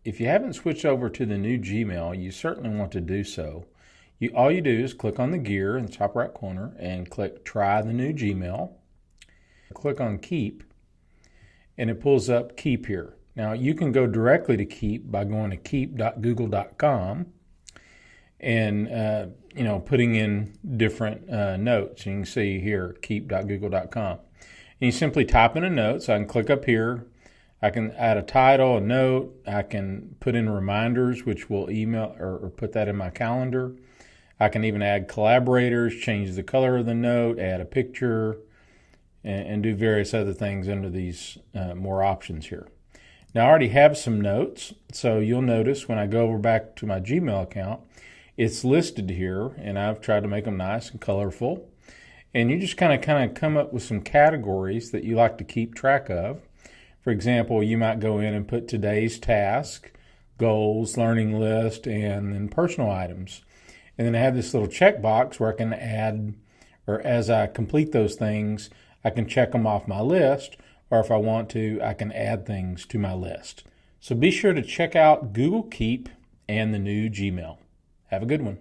if you haven't switched over to the new Gmail, you certainly want to do so. All you do is click on the gear in the top right corner and click Try the new Gmail. Click on Keep, and it pulls up Keep here. Now, you can go directly to Keep by going to keep.google.com and putting in different notes. You can see here, keep.google.com. And you simply type in a note. So I can click up here. I can add a title, a note. I can put in reminders, which will email or put that in my calendar. I can even add collaborators, change the color of the note, add a picture, and do various other things under these more options here. Now, I already have some notes, so you'll notice when I go over back to my Gmail account, it's listed here, and I've tried to make them nice and colorful. And you just kind of come up with some categories that you like to keep track of. For example, you might go in and put today's task, goals, learning list, and then personal items. And then I have this little checkbox where I can add, or as I complete those things, I can check them off my list, or if I want to, I can add things to my list. So be sure to check out Google Keep and the new Gmail. Have a good one.